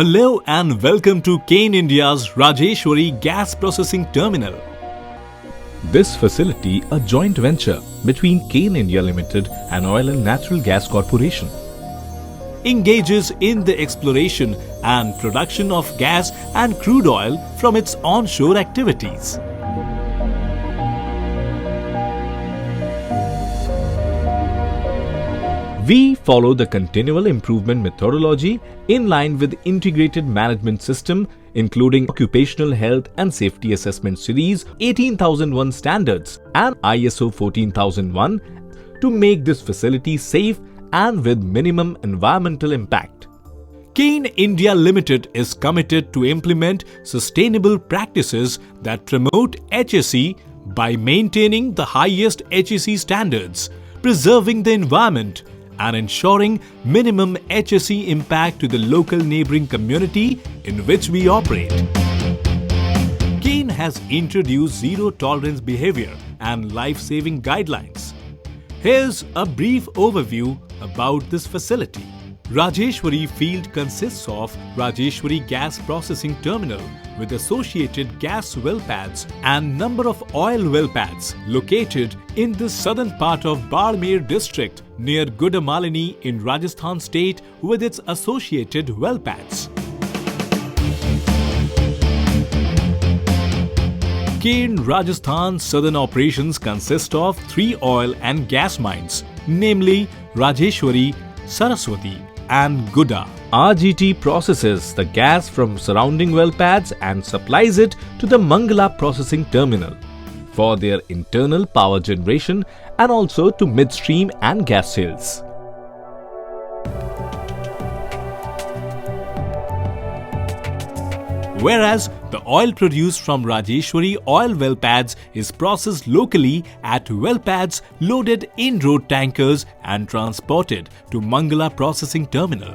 Hello and welcome to Cain India's Rajeshwari Gas Processing Terminal. This facility, a joint venture between Cain India Limited and Oil and Natural Gas Corporation, engages in the exploration and production of gas and crude oil from its onshore activities. We follow the continual improvement methodology in line with integrated management system including Occupational Health and Safety Assessment Series 18001 standards and ISO 14001 to make this facility safe and with minimum environmental impact. Cain India Limited is committed to implement sustainable practices that promote HSE by maintaining the highest HSE standards, preserving the environment, and ensuring minimum HSE impact to the local neighbouring community in which we operate. Cain has introduced zero tolerance behaviour and life-saving guidelines. Here's a brief overview about this facility. Rajeshwari field consists of Rajeshwari Gas Processing Terminal with associated gas well pads and number of oil well pads located in the southern part of Barmer district near Gudamalini in Rajasthan state with its associated well pads. Cain Rajasthan southern operations consist of 3 oil and gas mines, namely Rajeshwari, Saraswati and Guda. RGT processes the gas from surrounding well pads and supplies it to the Mangala processing terminal for their internal power generation and also to midstream and gas sales. Whereas the oil produced from Rajeshwari oil well pads is processed locally at well pads loaded in road tankers and transported to Mangala processing terminal.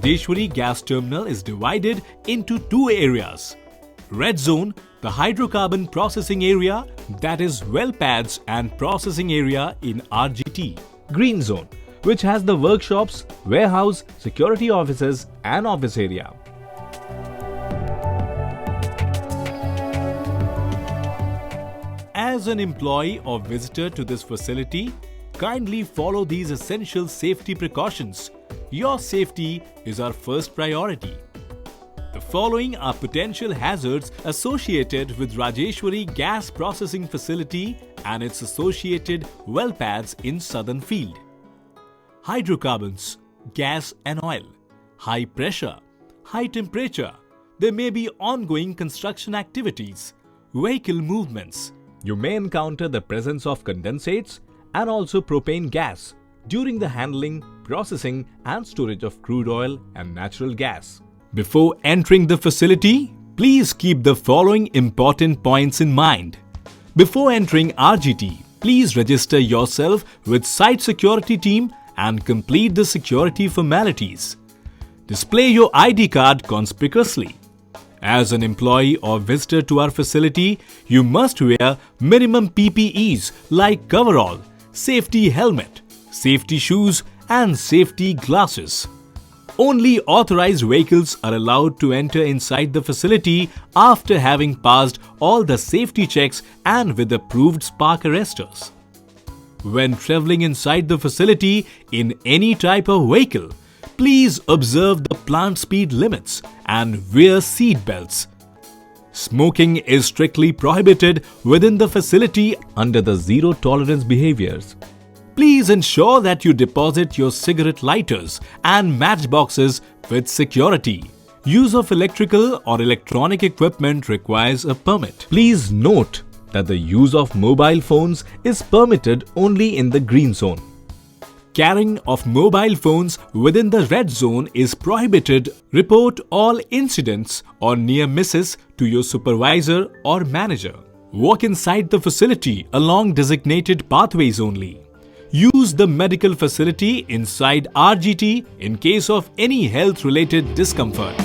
Rajeshwari Gas Terminal is divided into 2 areas. Red Zone, the hydrocarbon processing area, that is well pads and processing area in RGT. Green Zone, which has the workshops, warehouse, security offices and office area. As an employee or visitor to this facility, kindly follow these essential safety precautions. Your safety is our first priority. The following are potential hazards associated with Rajeshwari Gas Processing Facility and its associated well pads in southern field. Hydrocarbons, gas and oil, high pressure, high temperature. There may be ongoing construction activities, vehicle movements. You may encounter the presence of condensates and also propane gas during the handling, processing and storage of crude oil and natural gas. Before entering the facility, please keep the following important points in mind. Before entering RGT, please register yourself with site security team and complete the security formalities. Display your ID card conspicuously. As an employee or visitor to our facility, you must wear minimum PPEs like coverall, safety helmet, safety shoes and safety glasses. Only authorized vehicles are allowed to enter inside the facility after having passed all the safety checks and with approved spark arresters. When traveling inside the facility in any type of vehicle, please observe the plant speed limits and wear seat belts. Smoking is strictly prohibited within the facility under the zero tolerance behaviors. Please ensure that you deposit your cigarette lighters and matchboxes with security. Use of electrical or electronic equipment requires a permit. Please note that the use of mobile phones is permitted only in the green zone. Carrying of mobile phones within the red zone is prohibited. Report all incidents or near misses to your supervisor or manager. Walk inside the facility along designated pathways only. Use the medical facility inside RGT in case of any health-related discomfort.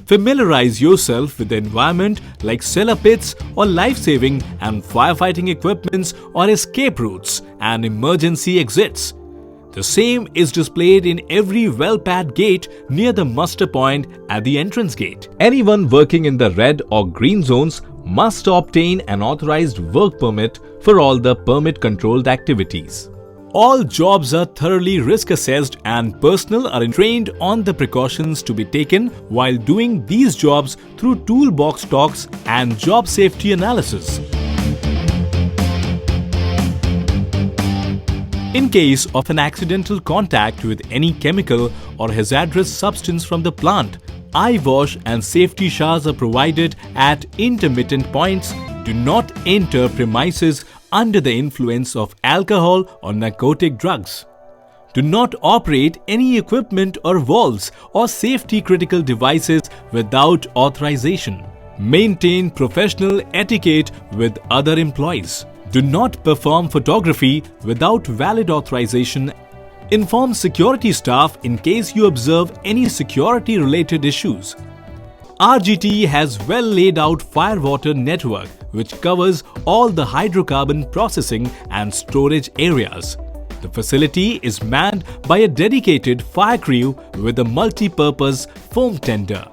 Familiarize yourself with the environment like cellar pits or life-saving and firefighting equipments or escape routes and emergency exits. The same is displayed in every well-pad gate near the muster point at the entrance gate. Anyone working in the red or green zones must obtain an authorized work permit for all the permit-controlled activities. All jobs are thoroughly risk-assessed and personnel are trained on the precautions to be taken while doing these jobs through toolbox talks and job safety analysis. In case of an accidental contact with any chemical or hazardous substance from the plant, eye wash and safety showers are provided at intermittent points. Do not enter premises under the influence of alcohol or narcotic drugs. Do not operate any equipment or valves or safety critical devices without authorization. Maintain professional etiquette with other employees. Do not perform photography without valid authorization. Inform security staff in case you observe any security related issues. RGT has well laid out firewater network which covers all the hydrocarbon processing and storage areas. The facility is manned by a dedicated fire crew with a multi-purpose foam tender.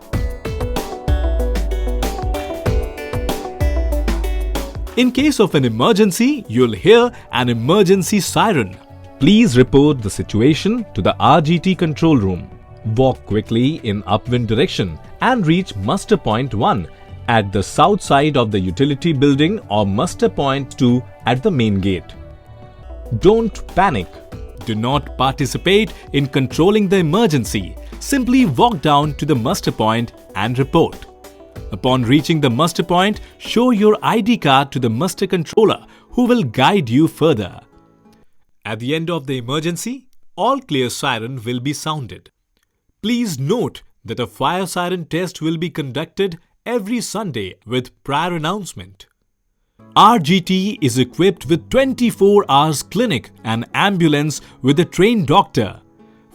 In case of an emergency, you'll hear an emergency siren. Please report the situation to the RGT control room. Walk quickly in upwind direction and reach muster point 1 at the south side of the utility building or muster point 2 at the main gate. Don't panic. Do not participate in controlling the emergency. Simply walk down to the muster point and report. Upon reaching the muster point, show your ID card to the muster controller who will guide you further. At the end of the emergency, all clear siren will be sounded. Please note that a fire siren test will be conducted every Sunday with prior announcement. RGT is equipped with 24 hours clinic and ambulance with a trained doctor.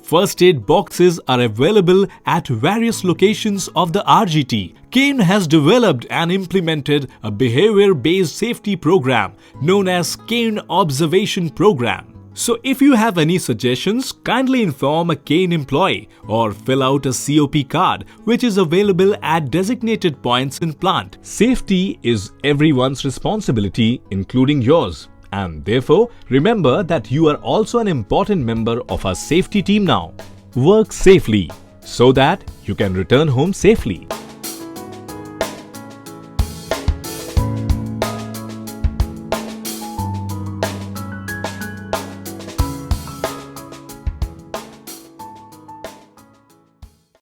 First aid boxes are available at various locations of the RGT. Cairn has developed and implemented a behavior-based safety program known as Cairn Observation Program. So if you have any suggestions, kindly inform a Cairn employee or fill out a COP card which is available at designated points in plant. Safety is everyone's responsibility, including yours. And therefore, remember that you are also an important member of our safety team now. Work safely so that you can return home safely.